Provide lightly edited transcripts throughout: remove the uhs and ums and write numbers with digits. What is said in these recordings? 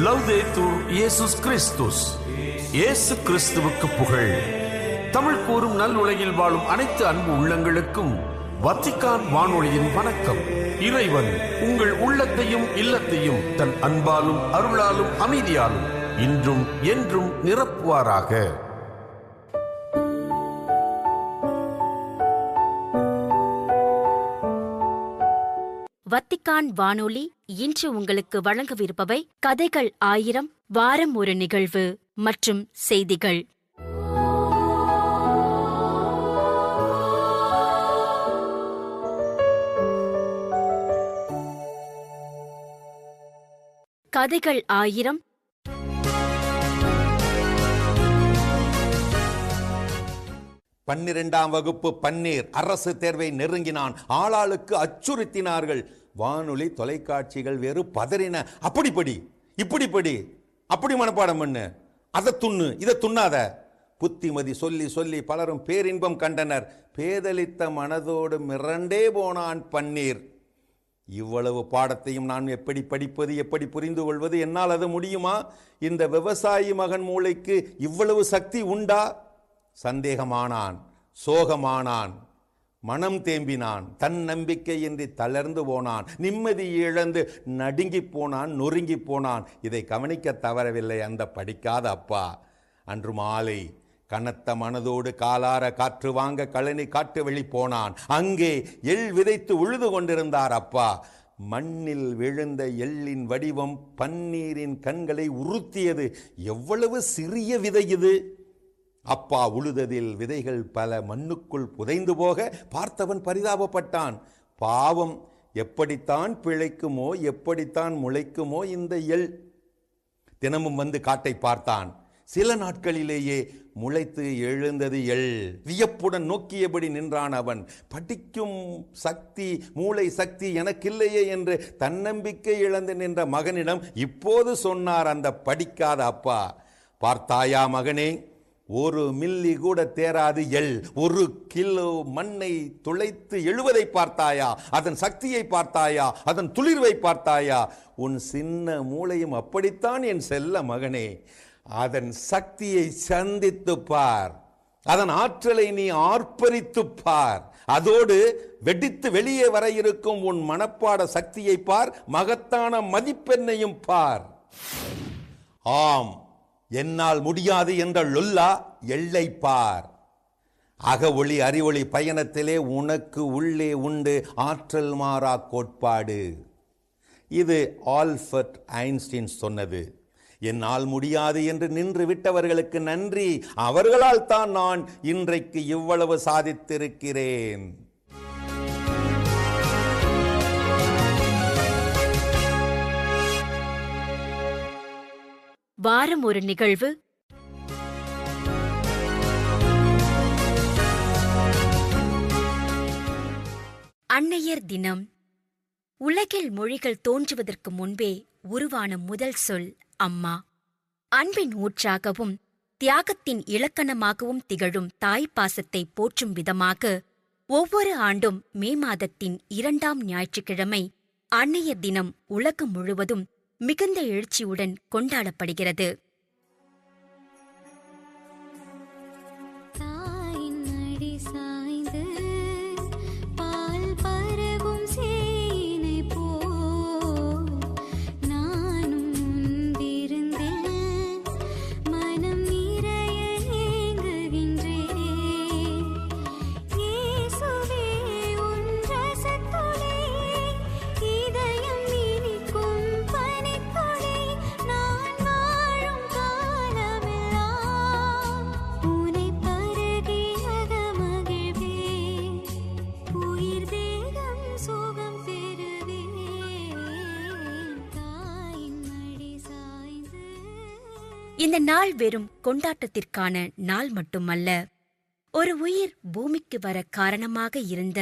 லவ்தேத்தூர் இயேசுஸ் கிறிஸ்துஸ். இயேசு கிறிஸ்துவுக்கு புகழ். தமிழ் கூறும் நல் உலகில் வாழும் அனைத்து அன்பு உள்ளங்களுக்கும் வத்திக்கான் வானொலியின் வணக்கம். இறைவன் உங்கள் உள்ளத்தையும் இல்லத்தையும் தன் அன்பாலும் அருளாலும் அமைதியாலும் இன்றும் என்றும் நிரப்புவாராக. வத்திக்கான் வானொலி இன்று உங்களுக்கு வழங்கவிருப்பவை கதைகள் 1000, வாரம் ஒரு நிகழ்வு மற்றும் செய்திகள். கதைகள் 1000. பன்னிரெண்டாம் வகுப்பு பன்னீர் அரசு தேர்வை நெருங்கினான். ஆளாளுக்கு அச்சுறுத்தினார்கள். வானொலி தொலைக்காட்சிகள் வேறு பதறின. அப்படிப்படி இப்படிப்படி அப்படி மனப்பாடம் பண்ணு, அதை துண்ணு, இதை துண்ணாத. புத்திமதி சொல்லி சொல்லி பலரும் பேரின்பம் கண்டனர். பேதலித்த மனதோடு மிரண்டே போனான் பன்னீர். இவ்வளவு பாடத்தையும் நான் எப்படி படிப்பது, எப்படி புரிந்து கொள்வது? என்னால் அது முடியுமா? இந்த விவசாயி மகன் மூளைக்கு இவ்வளவு சக்தி உண்டா? சந்தேகமானான், சோகமானான், மனம் தேம்பினான், தன் நம்பிக்கையின்றி தளர்ந்து போனான், நிம்மதி இழந்து நடுங்கி போனான், நொறுங்கி போனான். இதை கவனிக்க தவறவில்லை அந்த படிக்காத அப்பா. அன்று மாலை கனத்த மனதோடு காலார காற்று வாங்க கழனி காட்டு வெளி போனான். அங்கே எள் விதைத்து உழுது கொண்டிருந்தார் அப்பா. மண்ணில் விழுந்த எள்ளின் வடிவம் பன்னீரின் கண்களை உறுத்தியது. எவ்வளவு சிறிய விதை இது! அப்பா உழுததில் விதைகள் பல மண்ணுக்குள் புதைந்து போக பார்த்தவன் பரிதாபப்பட்டான். பாவம், எப்படித்தான் பிழைக்குமோ, எப்படித்தான் முளைக்குமோ இந்த எள். தினமும் வந்து காட்டை பார்த்தான். சில நாட்களிலேயே முளைத்து எழுந்தது எள். வியப்புடன் நோக்கியபடி நின்றான் அவன். படிக்கும் சக்தி, மூளை சக்தி எனக்கில்லையே என்று தன்னம்பிக்கை இழந்து நின்ற மகனிடம் இப்போது சொன்னார் அந்த படிக்காத அப்பா. பார்த்தாயா மகனே, ஒரு மில்லி கூட தேராது எள். 1 கிலோ மண்ணை துளைத்து எழுவதை பார்த்தாயா? அதன் சக்தியை பார்த்தாயா? அதன் துளிர்வை பார்த்தாயா? உன் சின்ன மூளையும் அப்படித்தான் என் செல்ல மகனே. அதன் சக்தியை சந்தித்து பார், அதன் ஆற்றலை நீ ஆர்ப்பரித்து பார். அதோடு வெடித்து வெளியே வர இருக்கும் உன் மனப்பாட சக்தியை பார், மகத்தான மதிப்பெண்ணையும் பார். ஆம், என்னால் முடியாது என்ற லொல்லா எல்லை பார். அக ஒளி அறிவொளி பயணத்திலே உனக்கு உள்ளே உண்டு ஆற்றல் மாறா கோட்பாடு. இது ஆல்பர்ட் ஐன்ஸ்டீன் சொன்னது. என்னால் முடியாது என்று நின்று விட்டவர்களுக்கு நன்றி. அவர்களால் தான் நான் இன்றைக்கு இவ்வளவு சாதித்திருக்கிறேன். வாரம் ஒரு நிகழ்வு. அன்னையர் தினம். உலகில் மொழிகள் தோன்றுவதற்கு முன்பே உருவான முதல் சொல் அம்மா. அன்பின் ஊற்றாகவும் தியாகத்தின் இலக்கணமாகவும் திகழும் தாய் பாசத்தை போற்றும் விதமாக ஒவ்வொரு ஆண்டும் மே மாதத்தின் 2ஆம் ஞாயிற்றுக்கிழமை அன்னையர் தினம் உலகம் முழுவதும் மிகுந்த எழுச்சியுடன் கொண்டாடப்படுகிறது. இந்த நாள் வெறும் கொண்டாட்டத்திற்கான நாள் மட்டுமல்ல, ஒரு உயிர் பூமிக்கு வர காரணமாக இருந்த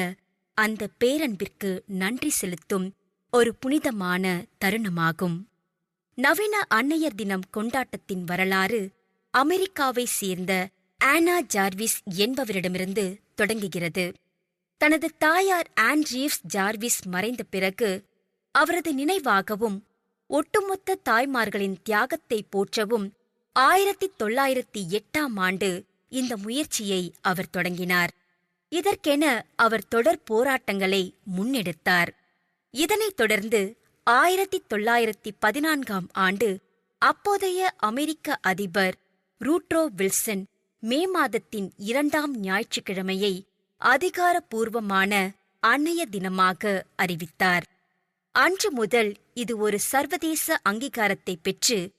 அந்த பேரன்பிற்கு நன்றி செலுத்தும் ஒரு புனிதமான தருணமாகும். நவீன அன்னையர் தினம் கொண்டாட்டத்தின் வரலாறு அமெரிக்காவை சேர்ந்த ஆனா ஜார்விஸ் என்பவரிடமிருந்து தொடங்குகிறது. தனது தாயார் ஆன் ரீவ்ஸ் ஜார்விஸ் மறைந்த பிறகு அவரது நினைவாகவும் ஒட்டுமொத்த தாய்மார்களின் தியாகத்தை போற்றவும் 1908ஆம் ஆண்டு இந்த முயற்சியை அவர் தொடங்கினார். இதற்கென அவர் தொடர் போராட்டங்களை முன்னெடுத்தார். இதனைத் தொடர்ந்து 1914ஆம் ஆண்டு அப்போதைய அமெரிக்க அதிபர் ரூட்ரோ வில்சன் மே மாதத்தின் 2ஆம் ஞாயிற்றுக்கிழமையை அதிகாரப்பூர்வமான அன்னைய தினமாக அறிவித்தார். அன்று முதல் இது ஒரு சர்வதேச அங்கீகாரத்தை பெற்று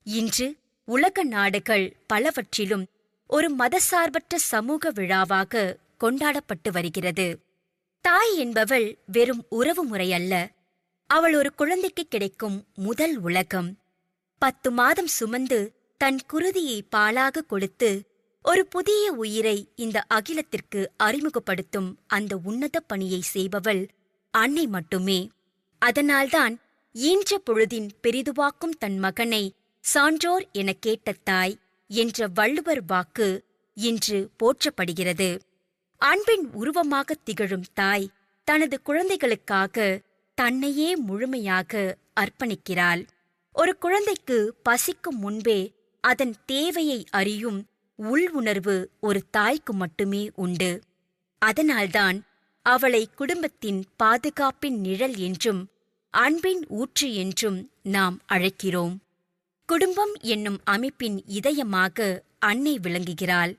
இன்று உலக நாடுகள் பலவற்றிலும் ஒரு மதசார்பற்ற சமூக விழாவாக கொண்டாடப்பட்டு வருகிறது. தாய் என்பவள் வெறும் உறவு முறையல்ல, அவள் ஒரு குழந்தைக்கு கிடைக்கும் முதல் உலகம். 10 மாதம் சுமந்து தன் குருதியை பாலாக கொடுத்து ஒரு புதிய உயிரை இந்த அகிலத்திற்கு அறிமுகப்படுத்தும் அந்த உன்னத பணியை செய்பவள் அன்னை மட்டுமே. அதனால்தான் ஈன்ற பொழுதின் பெரிதுவாக்கும் தன் மகனை சான்றோர் எனக் கேட்ட தாய் என்ற வள்ளுவர் வாக்கு இன்று போற்றப்படுகிறது. அன்பின் உருவமாகத் திகழும் தாய் தனது குழந்தைகளுக்காக தன்னையே முழுமையாக அர்ப்பணிக்கிறாள். ஒரு குழந்தைக்கு பசிக்கும் முன்பே அதன் தேவையை அறியும் உள் உணர்வு ஒரு தாய்க்கு மட்டுமே உண்டு. அதனால்தான் அவளை குடும்பத்தின் பாதுகாப்பின் நிழல் என்றும் அன்பின் ஊற்று என்றும் நாம் அழைக்கிறோம். குடும்பம் என்னும் அமைப்பின் இதயமாக அன்னை விளங்குகிறாள்.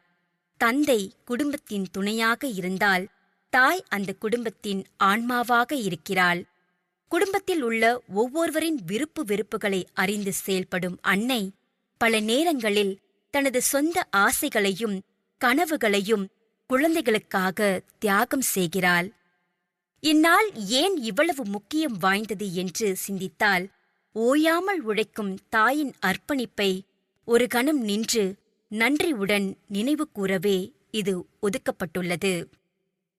தந்தை குடும்பத்தின் துணையாக இருந்தால் தாய் அந்த குடும்பத்தின் ஆன்மாவாக இருக்கிறாள். குடும்பத்தில் உள்ள ஒவ்வொருவரின் விருப்பு வெறுப்புகளை அறிந்து செயல்படும் அன்னை பல நேரங்களில் தனது சொந்த ஆசைகளையும் கனவுகளையும் குழந்தைகளுக்காக தியாகம் செய்கிறாள். இந்நாள் ஏன் இவ்வளவு முக்கியம் வாய்ந்தது என்று சிந்தித்தால், ஓயாமல் உழைக்கும் தாயின் அர்ப்பணிப்பை ஒரு கணம் நின்று நன்றியுடன் நினைவு கூறவே இது ஒதுக்கப்பட்டுள்ளது.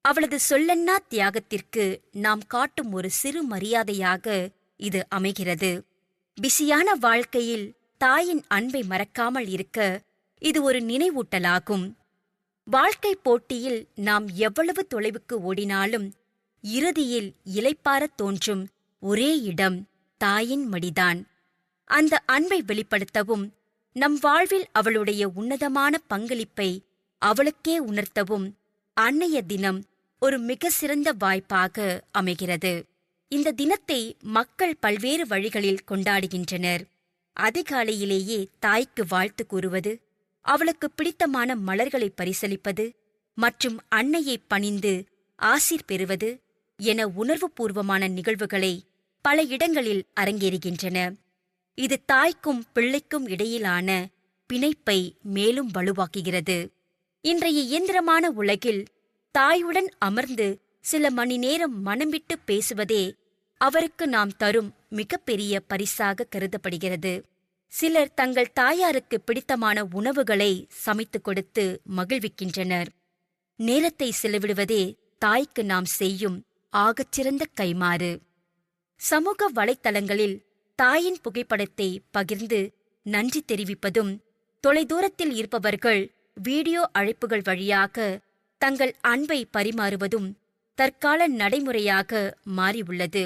அவளது சொல்லன்னா தியாகத்திற்கு நாம் காட்டும் ஒரு சிறு மரியாதையாக இது அமைகிறது. பிஸியான வாழ்க்கையில் தாயின் அன்பை மறக்காமல் இருக்க இது ஒரு நினைவூட்டலாகும். வாழ்க்கை போட்டியில் நாம் எவ்வளவு தொலைவுக்கு ஓடினாலும் இறுதியில் இளைப்பாறத் தோன்றும் ஒரே இடம் தாயின் மடிதான். அந்த அன்பை வெளிப்படுத்தவும் நம் வாழ்வில் அவளுடைய உன்னதமான பங்களிப்பை அவளுக்கே உணர்த்தவும் அன்னைய தினம் ஒரு மிக சிறந்த வாய்ப்பாக அமைகிறது. இந்த தினத்தை மக்கள் பல்வேறு வழிகளில் கொண்டாடுகின்றனர். அதிகாலையிலேயே தாய்க்கு வாழ்த்து கூறுவது, அவளுக்கு பிடித்தமான மலர்களை பரிசளிப்பது மற்றும் அன்னையை பணிந்து ஆசீர் பெறுவது என உணர்வுபூர்வமான நிகழ்வுகளை பல இடங்களில் அரங்கேறுகின்றன. இது தாய்க்கும் பிள்ளைக்கும் இடையிலான பிணைப்பை மேலும் வலுவாக்குகிறது. இன்றைய இயந்திரமான உலகில் தாயுடன் அமர்ந்து சில மணி நேரம் மனம் விட்டு பேசுவதே அவருக்கு நாம் தரும் மிகப்பெரிய பரிசாக கருதப்படுகிறது. சிலர் தங்கள் தாயாருக்கு பிடித்தமான உணவுகளை சமைத்துக் கொடுத்து மகிழ்விக்கின்றனர். நேரத்தை செலவிடுவதே தாய்க்கு நாம் செய்யும் ஆகச்சிறந்த கைமாறு. சமூக வலைத்தளங்களில் தாயின் புகைப்படத்தை பகிர்ந்து நன்றி தெரிவிப்பதும், தொலைதூரத்தில் இருப்பவர்கள் வீடியோ அழைப்புகள் வழியாக தங்கள் அன்பை பரிமாறுவதும் தற்கால நடைமுறையாக மாறியுள்ளது.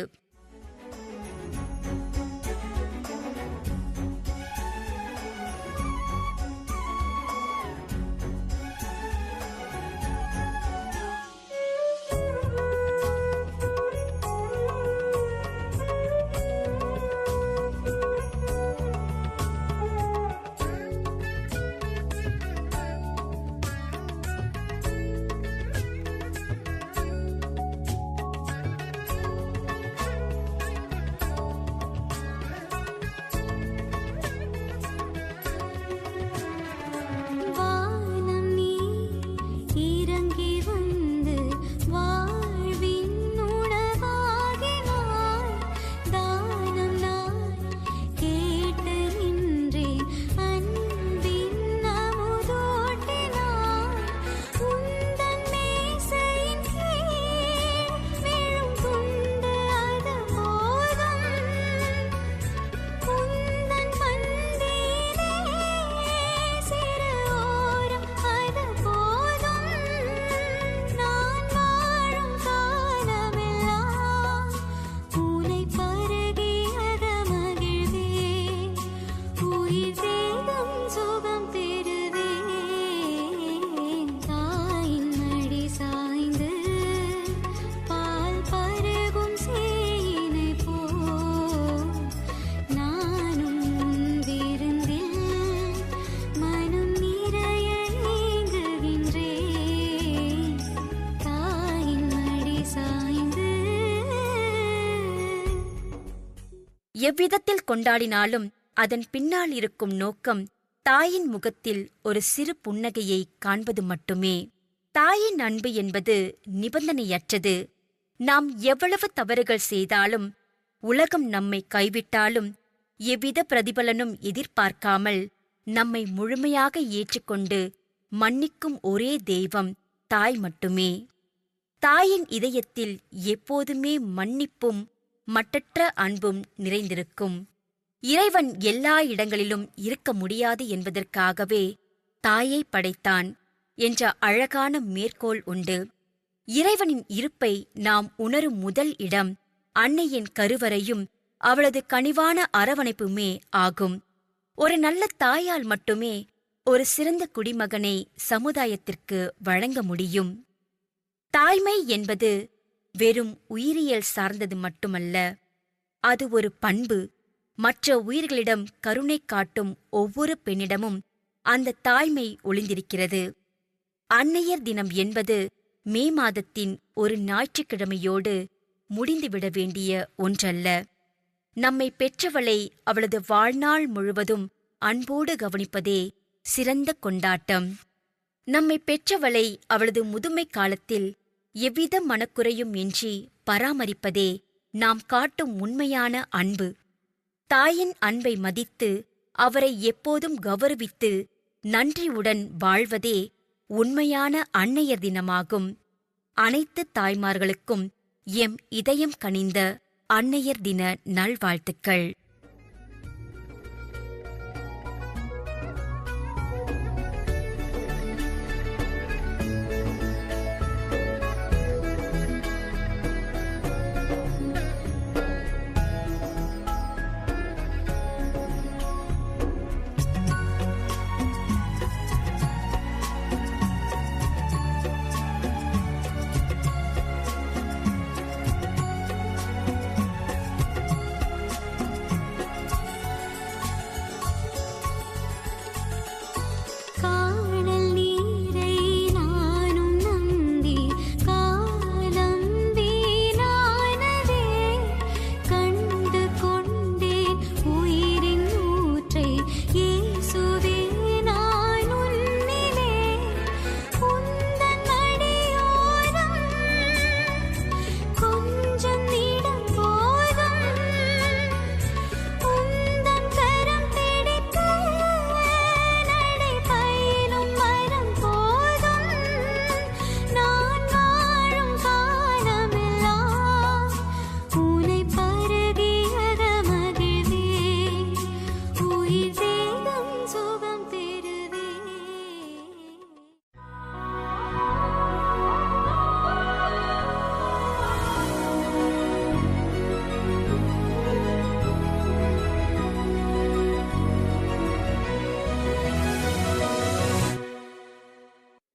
எவ்விதத்தில் கொண்டாடினாலும் அதன் பின்னால் இருக்கும் நோக்கம் தாயின் முகத்தில் ஒரு சிறு புன்னகையை காண்பது மட்டுமே. தாயின் அன்பு என்பது நிபந்தனையற்றது. நாம் எவ்வளவு தவறுகள் செய்தாலும், உலகம் நம்மை கைவிட்டாலும், எவ்வித பிரதிபலனும் எதிர்பார்க்காமல் நம்மை முழுமையாக ஏற்றுக்கொண்டு மன்னிக்கும் ஒரே தெய்வம் தாய் மட்டுமே. தாயின் இதயத்தில் எப்போதுமே மன்னிப்பும் மட்டற்ற அன்பும் நிறைந்திருக்கும். இறைவன் எல்லா இடங்களிலும் இருக்க முடியாது என்பதற்காகவே தாயை படைத்தான் என்ற அழகான மேற்கோள் உண்டு. இறைவனின் இருப்பை நாம் உணரும் முதல் இடம் அன்னையின் கருவறையும் அவளது கனிவான அரவணைப்புமே ஆகும். ஒரு நல்ல தாயால் மட்டுமே ஒரு சிறந்த குடிமகனை சமுதாயத்திற்கு வழங்க முடியும். தாய்மை என்பது வெறும் உயிரியல் சார்ந்தது மட்டுமல்ல, அது ஒரு பண்பு. மற்ற உயிர்களிடம் கருணை காட்டும் ஒவ்வொரு பெண்ணிடமும் அந்த தாய்மை ஒளிந்திருக்கிறது. அன்னையர் தினம் என்பது மே மாதத்தின் ஒரு ஞாயிற்றுக்கிழமையோடு முடிந்துவிட வேண்டிய ஒன்றல்ல. நம்மை பெற்றவளை அவளது வாழ்நாள் முழுவதும் அன்போடு கவனிப்பதே சிறந்த கொண்டாட்டம். நம்மை பெற்றவளை அவளது முதுமை காலத்தில் எவ்வித மனக்குறையும் இன்றி பராமரிப்பதே நாம் காட்டும் உண்மையான அன்பு. தாயின் அன்பை மதித்து அவரை எப்போதும் கௌரவித்து நன்றியுடன் வாழ்வதே உண்மையான அன்னையர் தினமாகும். அனைத்து தாய்மார்களுக்கும் எம் இதயம் கனிந்த அன்னையர் தின நல்வாழ்த்துக்கள்.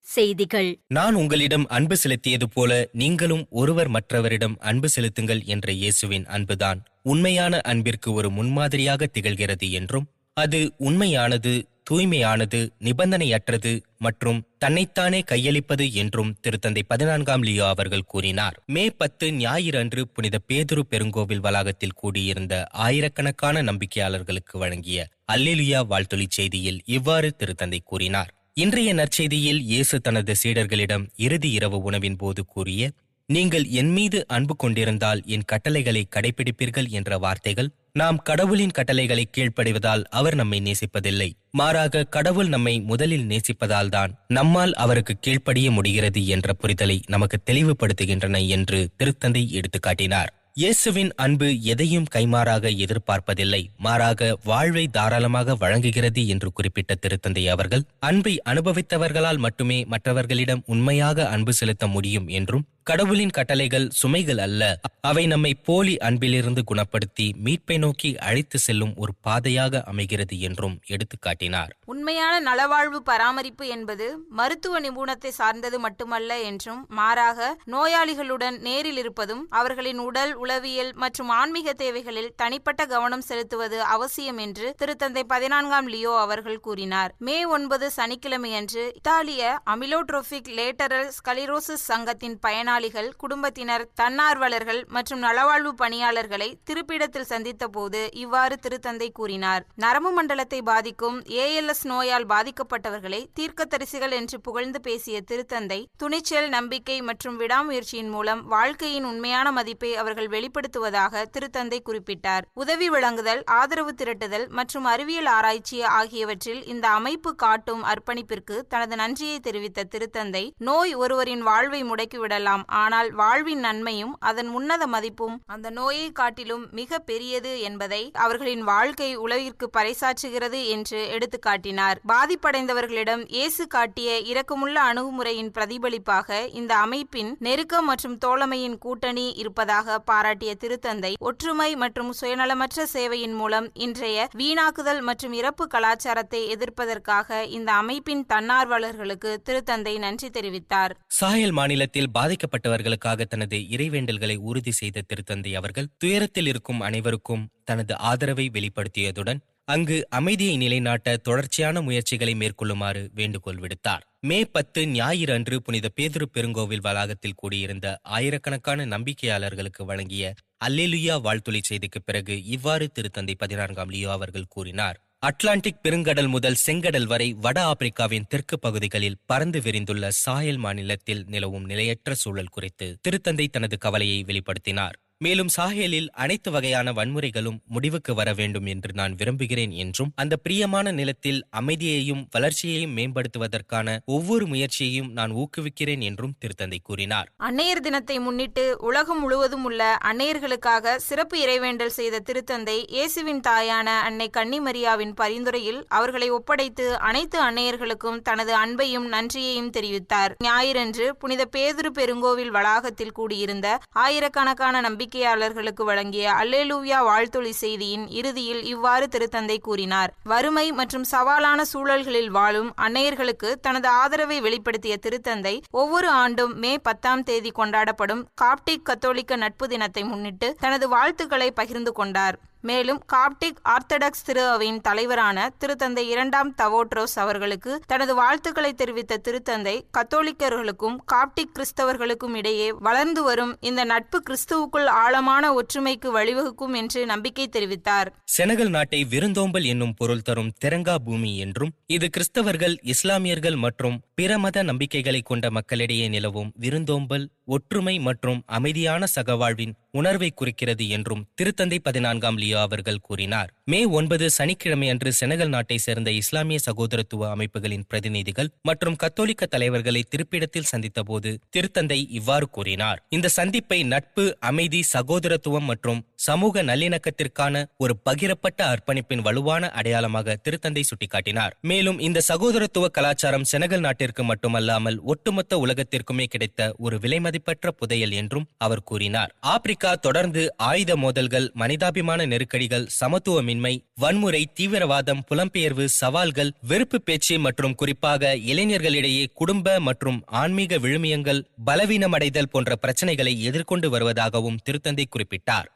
செய்திகள். நான் உங்களிடம் அன்பு செலுத்தியது போல நீங்களும் ஒருவர் மற்றவரிடம் அன்பு செலுத்துங்கள் என்ற இயேசுவின் அன்புதான் உண்மையான அன்பிற்கு ஒரு முன்மாதிரியாக திகழ்கிறது என்றும், அது உண்மையானது, தூய்மையானது, நிபந்தனையற்றது மற்றும் தன்னைத்தானே கையளிப்பது என்றும் திருத்தந்தை 14ஆம் லியோ அவர்கள் கூறினார். மே 10 ஞாயிறு அன்று புனித பேதுரு பெருங்கோவில் வளாகத்தில் கூடியிருந்த ஆயிரக்கணக்கான நம்பிக்கையாளர்களுக்கு வழங்கிய அல்லேலுயா வாழ்த்தொலிச் செய்தியில் இவ்வாறு திருத்தந்தை கூறினார். இன்றைய நற்செய்தியில் இயேசு தனது சீடர்களிடம் இறுதி இரவு உணவின் போது கூறிய, நீங்கள் என் மீது அன்பு கொண்டிருந்தால் என் கட்டளைகளை கடைபிடிப்பீர்கள் என்ற வார்த்தைகள் நாம் கடவுளின் கட்டளைகளை கீழ்ப்படிவதால் அவர் நம்மை நேசிப்பதில்லை, மாறாக கடவுள் நம்மை முதலில் நேசிப்பதால் தான் நம்மால் அவருக்கு கீழ்ப்படிய முடிகிறது என்ற புரிதலை நமக்கு தெளிவுபடுத்துகின்றன என்று திருத்தந்தை எடுத்துக்காட்டினார். இயேசுவின் அன்பு எதையும் கைமாறாக எதிர்பார்ப்பதில்லை, மாறாக வாழ்வை தாராளமாக வழங்குகிறது என்று குறிப்பிட்ட திருத்தந்தை அவர்கள், அன்பை அனுபவித்தவர்களால் மட்டுமே மற்றவர்களிடம் உண்மையாக அன்பு செலுத்த முடியும் என்றும், கடவுளின் கட்டளைகள் சுமைகள் அல்ல, அவை நம்மை போலி அன்பிலிருந்து குணப்படுத்தி மீட்பை நோக்கி அழைத்து செல்லும் ஒரு பாதையாக அமைகிறது என்றும் எடுத்துக்காட்டினார். உண்மையான நலவாழ்வு பராமரிப்பு என்பது மருத்துவ நிபுணத்தை சார்ந்தது மட்டுமல்ல என்றும், மாறாக நோயாளிகளுடன் நேரில் இருப்பதும் அவர்களின் உடல், உளவியல் மற்றும் ஆன்மீக தேவைகளில் தனிப்பட்ட கவனம் செலுத்துவது அவசியம் என்று திருத்தந்தை 14ஆம் லியோ அவர்கள் கூறினார். மே 9 சனிக்கிழமையன்று இத்தாலிய அமிலோட்ரோபிக் லேட்டரல் ஸ்கலிரோசிஸ் சங்கத்தின் பயனாளர் பயனாளிகள், குடும்பத்தினர், தன்னார்வலர்கள் மற்றும் நலவாழ்வு பணியாளர்களை திருப்பிடத்தில் சந்தித்த போது இவ்வாறு திருத்தந்தை கூறினார். நரம்பு மண்டலத்தை பாதிக்கும் ALS நோயால் பாதிக்கப்பட்டவர்களை தீர்க்கதரிசிகள் என்று புகழ்ந்து பேசிய திருத்தந்தை, துணிச்சல், நம்பிக்கை மற்றும் விடாமுயற்சியின் மூலம் வாழ்க்கையின் உண்மையான மதிப்பை அவர்கள் வெளிப்படுத்துவதாக திருத்தந்தை குறிப்பிட்டார். உதவி வழங்குதல், ஆதரவு திரட்டுதல் மற்றும் அறிவியல் ஆராய்ச்சி ஆகியவற்றில் இந்த அமைப்பு காட்டும் அர்ப்பணிப்பிற்கு தனது நன்றியை தெரிவித்த திருத்தந்தை, நோய் ஒருவரின் வாழ்வை முடக்கிவிடலாம், ஆனால் வாழ்வின் நன்மையும் அதன் உன்னத மதிப்பும் அந்த நோயை காட்டிலும் மிக பெரியது என்பதை அவர்களின் வாழ்க்கை உலகிற்கு பறைசாற்றுகிறது என்று எடுத்துக்காட்டினார். பாதிப்படைந்தவர்களிடம் இயேசு காட்டிய இரக்கமுள்ள அணுகுமுறையின் பிரதிபலிப்பாக இந்த அமைப்பின் நெருக்கம் மற்றும் தோழமையின் கூட்டணி இருப்பதாக பாராட்டிய திருத்தந்தை, ஒற்றுமை மற்றும் சுயநலமற்ற சேவையின் மூலம் இன்றைய வீணாக்குதல் மற்றும் இறப்பு கலாச்சாரத்தை எதிர்ப்பதற்காக இந்த அமைப்பின் தன்னார்வலர்களுக்கு திருத்தந்தை நன்றி தெரிவித்தார். சாஹேல் மாநிலத்தில் பாதிக்கப்பட்டவர்களுக்காக தனது இறைவேண்டல்களை உறுதி செய்த திருத்தந்தை அவர்கள் துயரத்தில் இருக்கும் அனைவருக்கும் தனது ஆதரவை வெளிப்படுத்தியதுடன் அங்கு அமைதியை நிலைநாட்ட தொடர்ச்சியான முயற்சிகளை மேற்கொள்ளுமாறு வேண்டுகோள் விடுத்தார். மே 10 ஞாயிறு அன்று புனித பேதுரு பெருங்கோவில் வளாகத்தில் கூடியிருந்த ஆயிரக்கணக்கான நம்பிக்கையாளர்களுக்கு வழங்கிய அல்லேலுயா வாழ்த்துளை செய்திக்கு பிறகு இவ்வாறு திருத்தந்தை 14ஆம் லியோ அவர்கள் கூறினார். அட்லாண்டிக் பெருங்கடல் முதல் செங்கடல் வரை வட ஆப்பிரிக்காவின் தெற்கு பகுதிகளில் பறந்து விரிந்துள்ள சாஹேல் மாநிலத்தில் நிலவும் நிலையற்ற சூழல் குறித்து திருத்தந்தை தனது கவலையை வெளிப்படுத்தினார். மேலும் சாஹேலில் அனைத்து வகையான வன்முறைகளும் முடிவுக்கு வர வேண்டும் என்று நான் விரும்புகிறேன் என்றும் அந்த பிரியமான நிலத்தில் அமைதியையும் வளர்ச்சியையும் மேம்படுத்துவதற்கான ஒவ்வொரு முயற்சியையும் நான் ஊக்குவிக்கிறேன் என்றும் திருத்தந்தை கூறினார். அன்னையர் தினத்தை முன்னிட்டு உலகம் முழுவதும் உள்ள அன்னையர்களுக்காக சிறப்பு இறைவேண்டல் செய்த திருத்தந்தை, இயேசுவின் தாயான அன்னை கன்னிமரியாவின் பரிந்துரையில் அவர்களை ஒப்படைத்து அனைத்து அன்னையர்களுக்கும் தனது அன்பையும் நன்றியையும் தெரிவித்தார். ஞாயிறன்று புனித பேதுரு பெருங்கோவில் வளாகத்தில் கூடியிருந்த ஆயிரக்கணக்கான நம்பிக்கையாளர்களுக்கு வழங்கிய அல்லேலூயா வாழ்த்துளி செய்தியின் இறுதியில் இவ்வாறு திருத்தந்தை கூறினார். வறுமை மற்றும் சவாலான சூழல்களில் வாழும் அன்னையர்களுக்கு தனது ஆதரவை வெளிப்படுத்திய திருத்தந்தை, ஒவ்வொரு ஆண்டும் மே 10ஆம் தேதி கொண்டாடப்படும் காப்டிக் கத்தோலிக்க நட்பு தினத்தை முன்னிட்டு தனது வாழ்த்துக்களை பகிர்ந்து கொண்டார். மேலும் காப்டிக் ஆர்த்தடாக்ஸ் திரு அவையின் தலைவரான திருத்தந்தை 2ஆம் தவோட்ரோஸ் அவர்களுக்கு தனது வாழ்த்துக்களை தெரிவித்த திருத்தந்தை, கத்தோலிக்கர்களுக்கும் காப்டிக் கிறிஸ்தவர்களுக்கும் இடையே வளர்ந்து வரும் இந்த நட்பு கிறிஸ்துவுக்குள் ஆழமான ஒற்றுமைக்கு வழிவகுக்கும் என்று நம்பிக்கை தெரிவித்தார். செனகல் நாட்டை விருந்தோம்பல் என்னும் பொருள் தரும் தெரங்கா பூமி என்றும், இது கிறிஸ்தவர்கள், இஸ்லாமியர்கள் மற்றும் பிற மத நம்பிக்கைகளை கொண்ட மக்களிடையே நிலவும் விருந்தோம்பல், ஒற்றுமை மற்றும் அமைதியான சகவாழ்வின் உணர்வை குறிக்கிறது என்றும் திருத்தந்தை 14ஆம் லியோ அவர்கள் கூறினார். மே 9 சனிக்கிழமை அன்று செனகல் நாட்டை சேர்ந்த இஸ்லாமிய சகோதரத்துவ அமைப்புகளின் பிரதிநிதிகள் மற்றும் கத்தோலிக்க தலைவர்களை திருப்பிடத்தில் சந்தித்த போது திருத்தந்தை இவ்வாறு கூறினார். இந்த சந்திப்பை நட்பு, அமைதி, சகோதரத்துவம் மற்றும் சமூக நல்லிணக்கத்திற்கான ஒரு பகிரப்பட்ட அர்ப்பணிப்பின் வலுவான அடையாளமாக திருத்தந்தை சுட்டிக்காட்டினார். மேலும் இந்த சகோதரத்துவ கலாச்சாரம் செனகல் நாட்டிற்கு மட்டுமல்லாமல் ஒட்டுமொத்த உலகத்திற்குமே கிடைத்த ஒரு விலைமதிப்பற்ற புதையல் என்றும் அவர் கூறினார். ஆப்பிரிக்கா தொடர்ந்து ஆயுத மோதல்கள், மனிதாபிமான நெருக்கடிகள், சமத்துவமின்மை, வன்முறை, தீவிரவாதம், புலம்பெயர்வு, சவால்கள், வெறுப்பு பேச்சு மற்றும் குறிப்பாக இளைஞர்களிடையே குடும்ப மற்றும் ஆன்மீக விழுமியங்கள், பலவீனமடைதல் போன்ற பிரச்சனைகளை எதிர்கொண்டு வருவதாகவும் திருத்தந்தை குறிப்பிட்டார்.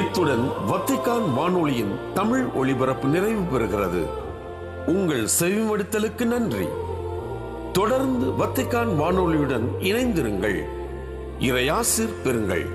இத்துடன் வத்திக்கான் வானொலியின் தமிழ் ஒளிபரப்பு நிறைவு பெறுகிறது. உங்கள் செவிமடுத்தலுக்கு நன்றி. தொடர்ந்து வத்திக்கான் வானொலியுடன் இணைந்திருங்கள். இறையாசிர் பெறுங்கள்.